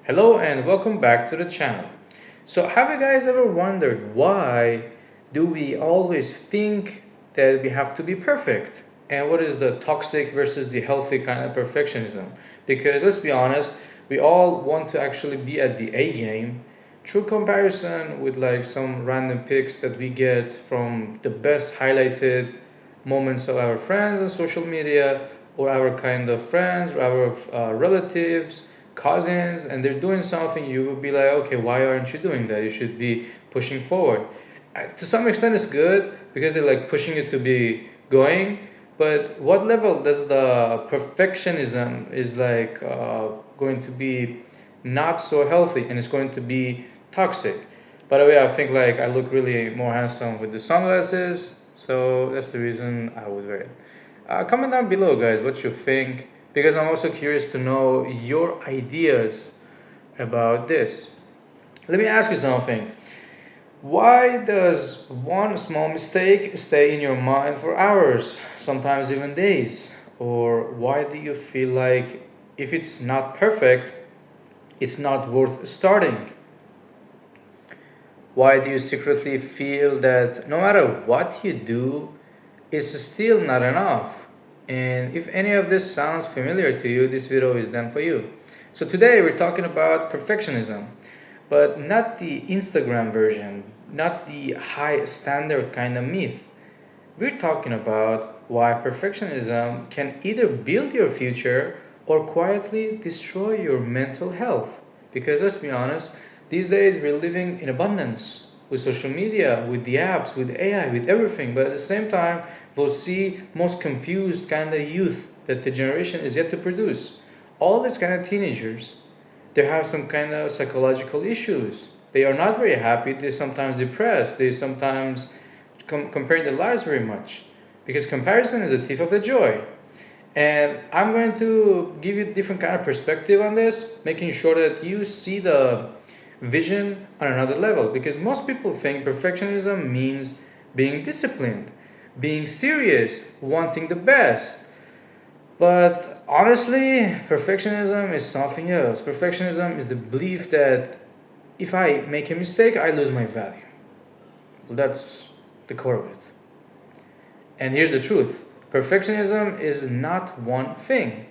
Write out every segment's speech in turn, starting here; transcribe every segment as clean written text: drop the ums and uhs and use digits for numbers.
Hello and welcome back to the channel. So have you guys ever wondered why do we always think that we have to be perfect? And what is the toxic versus the healthy kind of perfectionism? Because let's be honest, we all want to actually be at the A game through comparison with like some random pics that we get from the best highlighted moments of our friends on social media or our kind of friends or our relatives, cousins, and they're doing something. You would be like, okay, why aren't you doing that? You should be pushing forward. To some extent it's good because they're like pushing you to be going, but what level does the perfectionism is like going to be not so healthy and it's going to be toxic? By the way, I think like I look really more handsome with the sunglasses, so that's the reason I would wear it. Comment down below, guys, what you think, because I'm also curious to know your ideas about this. Let me ask you something. Why does one small mistake stay in your mind for hours, sometimes even days? Or why do you feel like if it's not perfect, it's not worth starting? Why do you secretly feel that no matter what you do, it's still not enough? And if any of this sounds familiar to you, this video is done for you. So today we're talking about perfectionism, but not the Instagram version, not the high standard kind of myth. We're talking about why perfectionism can either build your future or quietly destroy your mental health. Because let's be honest, these days we're living in abundance with social media, with the apps, with AI, with everything, but at the same time, we'll see most confused kind of youth that the generation is yet to produce. All these kind of teenagers, they have some kind of psychological issues. They are not very happy. They're sometimes depressed. They sometimes comparing their lives very much because comparison is a thief of the joy. And I'm going to give you different kind of perspective on this, making sure that you see the vision on another level. Because most people think perfectionism means being disciplined, being serious, wanting the best. But honestly, perfectionism is something else. Perfectionism is the belief that if I make a mistake, I lose my value. That's the core of it. And here's the truth. Perfectionism is not one thing.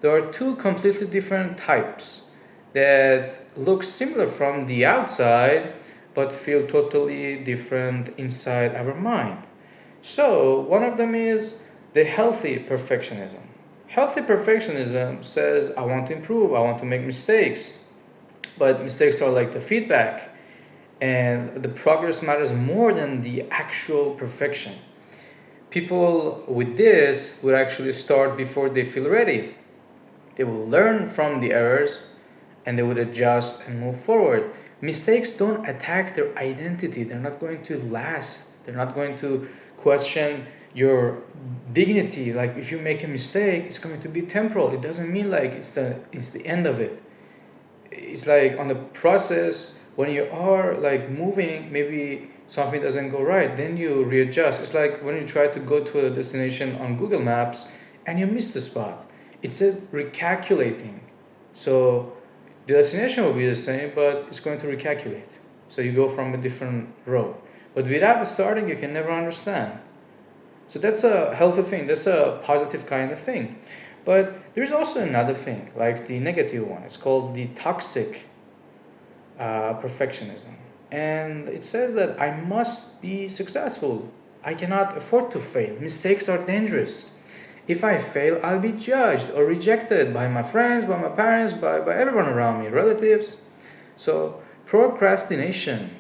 There are two completely different types that look similar from the outside but feel totally different inside our mind. So, one of them is the healthy perfectionism. Healthy perfectionism says, I want to improve, I want to make mistakes, but mistakes are like the feedback, and the progress matters more than the actual perfection. People with this would actually start before they feel ready. They will learn from the errors and they would adjust and move forward. Mistakes don't attack their identity, they're not going to last, they're not going to question your dignity. Like if you make a mistake, it's going to be temporal. It doesn't mean like it's the end of it. It's like on the process when you are like moving, maybe something doesn't go right, then you readjust. It's like when you try to go to a destination on Google Maps and you miss the spot, it says recalculating. So the destination will be the same, but it's going to recalculate. So you go from a different road. But without starting, you can never understand. So that's a healthy thing, that's a positive kind of thing. But there's also another thing, like the negative one. It's called the toxic perfectionism. And it says that I must be successful. I cannot afford to fail. Mistakes are dangerous. If I fail, I'll be judged or rejected by my friends, by my parents, by everyone around me, relatives. So, procrastination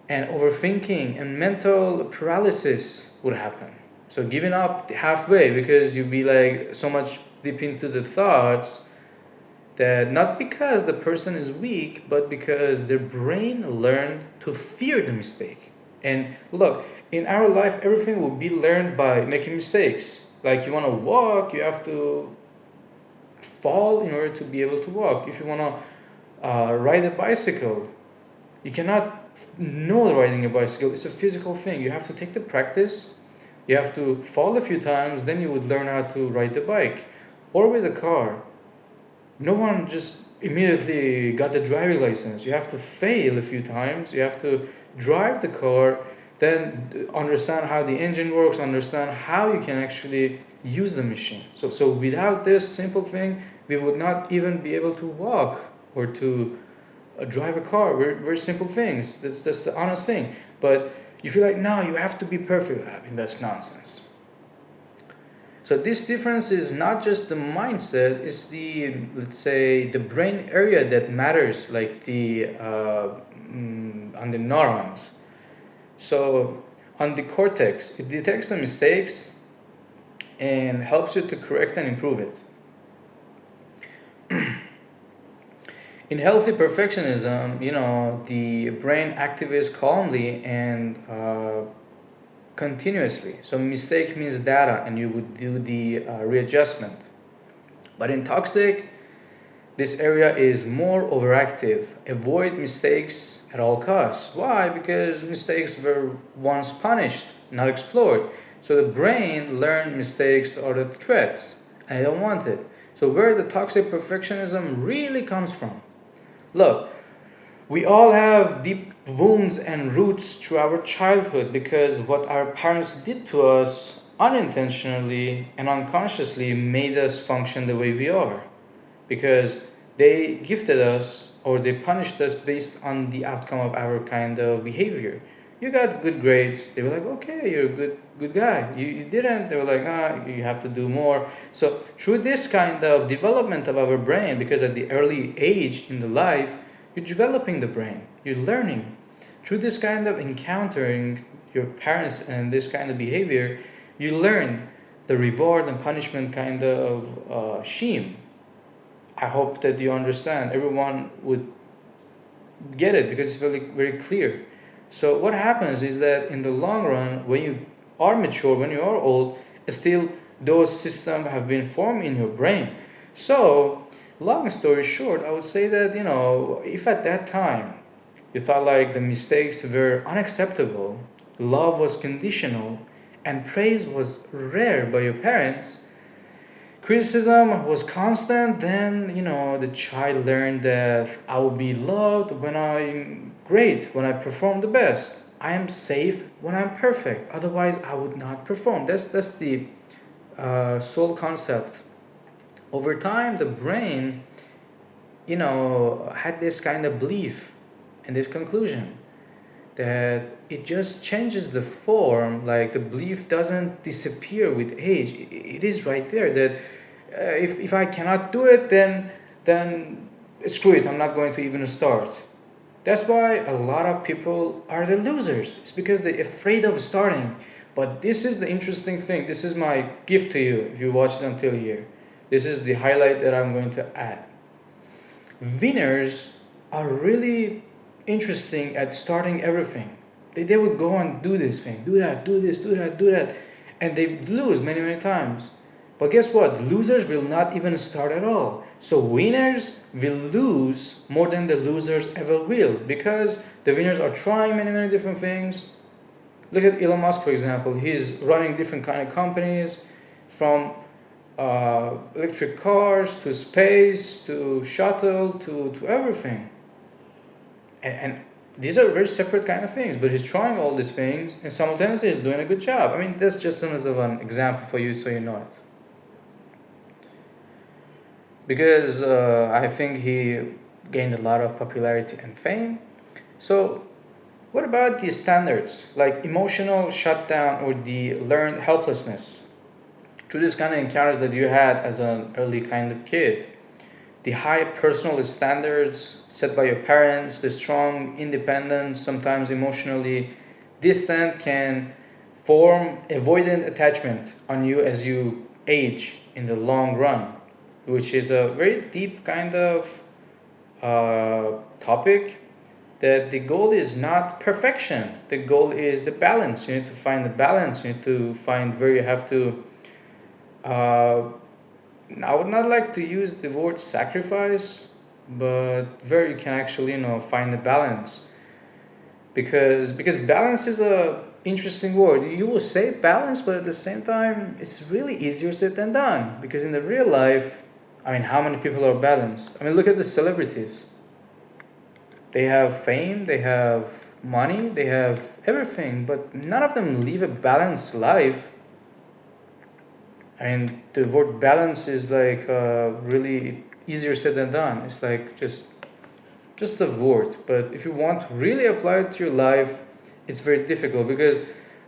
and overthinking and mental paralysis would happen. So giving up halfway because you be like so much deep into the thoughts that not because the person is weak, but because their brain learned to fear the mistake. And look, in our life, everything will be learned by making mistakes. Like you want to walk, you have to fall in order to be able to walk. If you want to ride a bicycle, you cannot know riding a bicycle. It's a physical thing. You have to take the practice. You have to fall a few times, then you would learn how to ride the bike. Or with a car. No one just immediately got the driving license. You have to fail a few times. You have to drive the car, then understand how the engine works, understand how you can actually use the machine. So without this simple thing, we would not even be able to walk or to drive a car. Very simple things. That's the honest thing. But you feel like, no, you have to be perfect. I mean, that's nonsense. So this difference is not just the mindset; it's the, let's say, the brain area that matters, like the on the neurons. So on the cortex, it detects the mistakes and helps you to correct and improve it. In healthy perfectionism, the brain activates calmly and continuously. So mistake means data, and you would do the readjustment. But in toxic, this area is more overactive. Avoid mistakes at all costs. Why? Because mistakes were once punished, not explored. So the brain learned mistakes are the threats, and I don't want it. So where the toxic perfectionism really comes from? Look, we all have deep wounds and roots through our childhood because what our parents did to us unintentionally and unconsciously made us function the way we are. Because they gifted us or they punished us based on the outcome of our kind of behavior. You got good grades, they were like, okay, you're a good guy. You didn't, they were like, you have to do more. So through this kind of development of our brain, because at the early age in the life, you're developing the brain, you're learning. Through this kind of encountering your parents and this kind of behavior, you learn the reward and punishment kind of scheme. I hope that you understand. Everyone would get it because it's very, very clear. So what happens is that in the long run, when you are mature, when you are old, still those systems have been formed in your brain. So, long story short, I would say that, if at that time you thought like the mistakes were unacceptable, love was conditional, and praise was rare by your parents, criticism was constant, then the child learned that I will be loved when I'm great, when I perform the best. I am safe when I'm perfect. Otherwise, I would not perform. That's the sole concept. Over time, the brain, had this kind of belief and this conclusion that it just changes the form. Like the belief doesn't disappear with age. It is right there that if I cannot do it, then screw it. I'm not going to even start. That's why a lot of people are the losers. It's because they're afraid of starting. But this is the interesting thing. This is my gift to you if you watched it until here. This is the highlight that I'm going to add. Winners are really interesting at starting everything. They would go and do this thing, do that, do this, do that, do that. And they lose many, many times. But guess what? Losers will not even start at all. So winners will lose more than the losers ever will because the winners are trying many, many different things. Look at Elon Musk, for example. He's running different kind of companies from electric cars to space to shuttle to everything. And these are very separate kind of things, but he's trying all these things and simultaneously he's doing a good job. I mean, that's just as of an example for you so you know it. Because I think he gained a lot of popularity and fame. So, what about the standards like emotional shutdown or the learned helplessness? Through this kind of encounters that you had as an early kind of kid, the high personal standards set by your parents, the strong independence, sometimes emotionally distant, can form avoidant attachment on you as you age in the long run, which is a very deep kind of topic. That the goal is not perfection. The goal is the balance. You need to find the balance. You need to find where you have to. I would not like to use the word sacrifice, but where you can actually find the balance. Because balance is a interesting word. You will say balance, but at the same time, it's really easier said than done. Because in the real life, I mean, how many people are balanced? I mean, look at the celebrities. They have fame, they have money, they have everything, but none of them live a balanced life. I mean, the word balance is like really easier said than done. It's like just a word, but if you want to really apply it to your life, it's very difficult because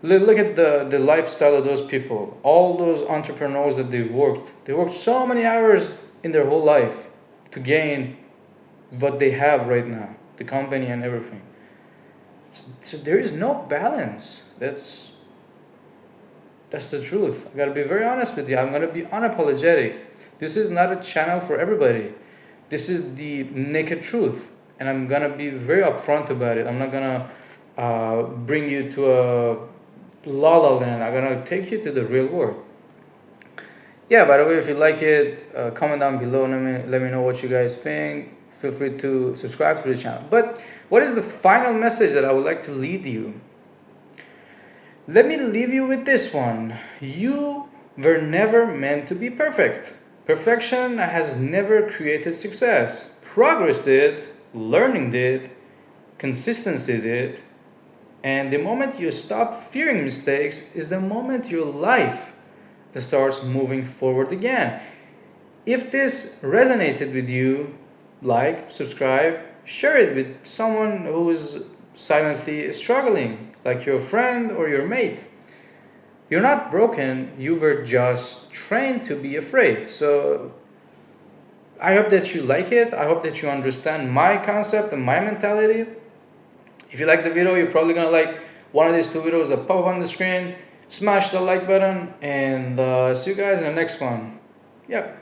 look at the lifestyle of those people, all those entrepreneurs that they worked so many hours in their whole life to gain what they have right now, the company and everything. So there is no balance. That's the truth. I gotta be very honest with you. I'm gonna be unapologetic. This is not a channel for everybody. This is the naked truth, and I'm gonna be very upfront about it. I'm not gonna bring you to a la la land. I'm gonna take you to the real world. Yeah. By the way, if you like it, comment down below. Let me know what you guys think. Feel free to subscribe to the channel. But what is the final message that I would like to lead you? Let me leave you with this one. You were never meant to be perfect. Perfection has never created success. Progress did, learning did, consistency did, and the moment you stop fearing mistakes is the moment your life starts moving forward again. If this resonated with you, like, subscribe, share it with someone who is silently struggling, like your friend or your mate. You're not broken, you were just trained to be afraid. So I hope that you like it. I hope that you understand my concept and my mentality. If you like the video, you're probably gonna like one of these two videos that pop up on the screen. Smash the like button and see you guys in the next one. Yep.